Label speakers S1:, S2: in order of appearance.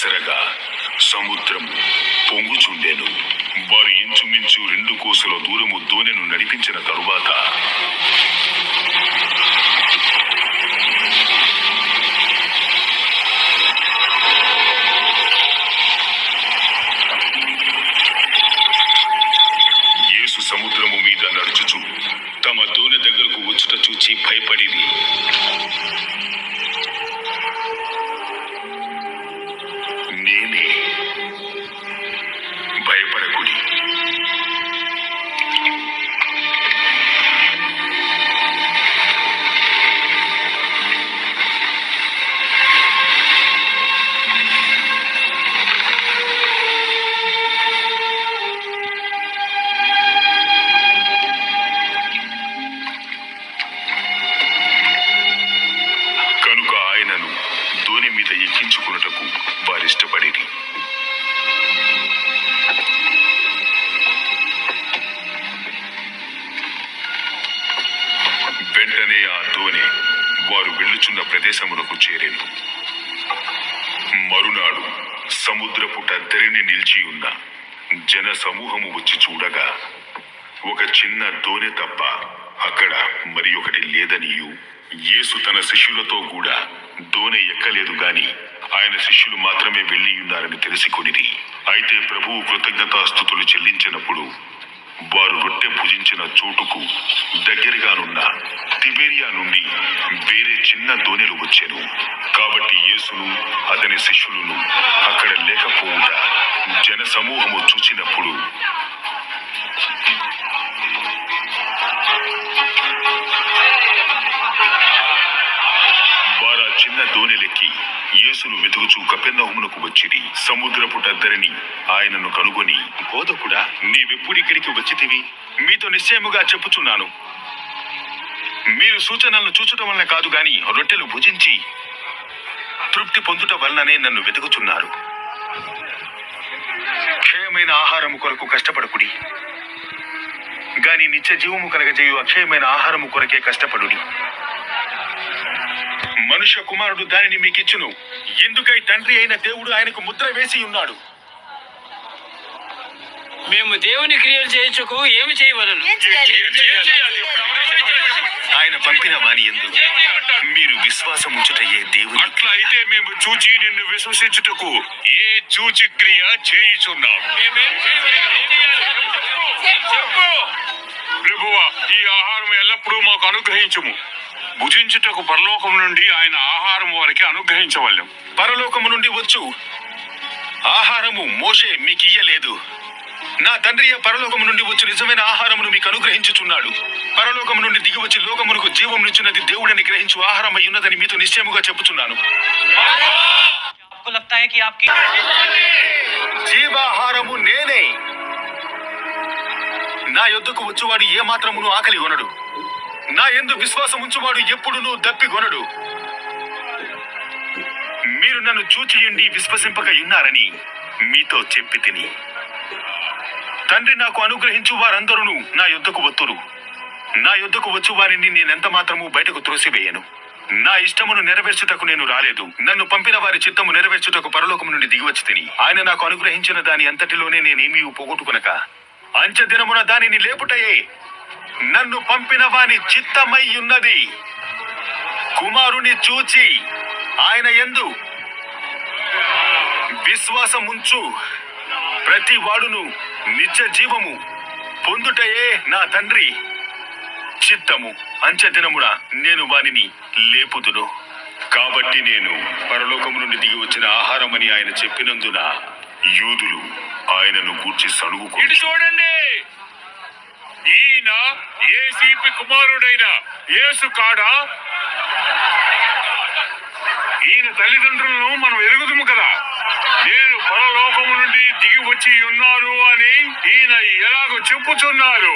S1: జరగా సముద్రము పొంగుచుండెను. వారు ఇంచుమించు 2 కోసుల దూరము దోణెను నడిపించిన తరువాత యేసు సముద్రము మీద నడుచుచు తమ దోణె దగ్గరకు వచ్చుట చూచి భయపడిరి. నేనే, భయపడకుడి. కనుక ఆయనను దోణి మీద ఎక్కించుకున్నటకు వారిష్టపడిరి. వెంటనే ఆ దోణి వారు వెళ్ళుచున్న ప్రదేశమునకు చేరెను. మరునాడు సముద్రపు టద్దరిని నిలిచి ఉన్న జన సమూహము వచ్చి చూడగా ఒక చిన్న దోణె తప్ప అక్కడ మరి ఒకటి లేదనియు, యేసు తన శిష్యులతో కూడా దోణె ఎక్కలేదు గాని ఆయన శిష్యులు మాత్రమే వెళ్ళి ఉన్నారని తెలిసికొనిరి. అయితే ప్రభువు కృతజ్ఞతాస్తుతులు చెల్లించినప్పుడు వారు రొట్టె భుజించిన చోటుకు దగ్గరగానున్న తిబేరియా నుండి వేరే చిన్న దోణెలు వచ్చెను. కాబట్టి యేసును అతని శిష్యులను అక్కడ లేకపోవుట జన సమూహము చూచినప్పుడు వారా చిన్న దోణెలెక్కి యేసును వెతుకుచూ కపెర్నహూమునకు వచ్చిరి. సముద్రపు టద్దరిని ఆయనను కనుగొని, బోధకుడా, నీవెప్పుడిక్కడికి వచ్చితివి? మీతో నిశ్చయముగా చెప్పుచున్నాను, మీరు సూచనలను చూచుట వలన కాదు గాని రొట్టెలు భుజించి తృప్తి పొందుట వలననే నన్ను వెతుకుచున్నారు. క్షయమైన ఆహారము కొరకు కష్టపడకుడి, గాని నిత్య జీవము కలగజేయు అక్షయమైన ఆహారము కొరకే కష్టపడుడి. మనుష్య కుమారుడు దానిని మీకిచ్చును. ఎందుకై తండ్రి అయిన దేవుడు ఆయనకు ముద్ర వేసి ఉన్నాడు.
S2: మేము దేవుని క్రియలు చేయించుకు ఏమి చేయవలను?
S1: ఆయన పంపిన వాని యందు మీరు విశ్వాసముంచుటయే దేవుని.
S3: అట్లా అయితే మేము చూచి నిన్ను విశ్వసించుటకు ఏ చూచి క్రియ చేయుచున్నాం? ప్రభువా, ఈ ఆహారం ఎల్లప్పుడూ మాకు అనుగ్రహించుము. భుజించుటకు పరలోకం నుండి ఆయన ఆహారం వారికి అనుగ్రహించవలెం.
S1: పరలోకము నుండి వచ్చు ఆహారము మోషే మీకు ఇయ్యలేదు. నా తండ్రి పరలోకము నుండి వచ్చు నిజమైన ఆహారమును మీకు అనుగ్రహించుచున్నాడు. పరలోకము నుండి దిగి వచ్చి లోకమునకు జీవం నిచ్చున్నది దేవుడని గ్రహించు ఆహారమై ఉన్నదని మీతో నిశ్చయముగా చెప్పుచున్నాను. జీవాహారము నేనే. నా యొద్దకు వచ్చువాడు ఏ మాత్రమును ఆకలి కొనడు. నా యందు విశ్వాసం ఉంచువాడు ఎప్పుడునూ దప్పికొనడు. మీరు నన్ను చూచియుండి విశ్వసింపక ఉన్నారని మీతో చెప్పి తిని, తండ్రి నాకు అనుగ్రహించు వారందరూ నా యొద్దకు వత్తురు. నా యొద్దకు వచ్చు వారిని నేనెంత మాత్రము బయటకు త్రోసివేయను. నా ఇష్టమును నెరవేర్చుటకు నేను రాలేదు, నన్ను పంపిన వారి చిత్తము నెరవేర్చుటకు పరలోకము నుండి దిగివచ్చి తిని, ఆయన నాకు అనుగ్రహించిన దాని అంతటిలోనే నేనేమీ పోగొట్టుకునక అంచె దినమున దానిని లేపుటయే నన్ను పంపిన వాని చిత్తమై ఉన్నది. కుమారుని చూచి ఆయన యందు విశ్వాసముంచు ప్రతి వాడును నిత్య జీవము పొందుటయే నా తండ్రి చిత్తము. అంచె దినమున నేను వానిని లేపుదును. కాబట్టి నేను పరలోకము నుండి దిగి వచ్చిన ఆహారమని ఆయన చెప్పినందున యూదులు ఆయనను గూర్చి సణుగుకొండి.
S3: ఇటు చూడండి, ఈయన యేసీపి కుమారుడైన యేసు కాడా? ఈయన తల్లిదండ్రులను మనం ఎరుగుదుము కదా. నేను పరలోకము నుండి దిగి వచ్చి ఉన్నారు అని ఈయన ఎలాగో చెప్పుచున్నారు.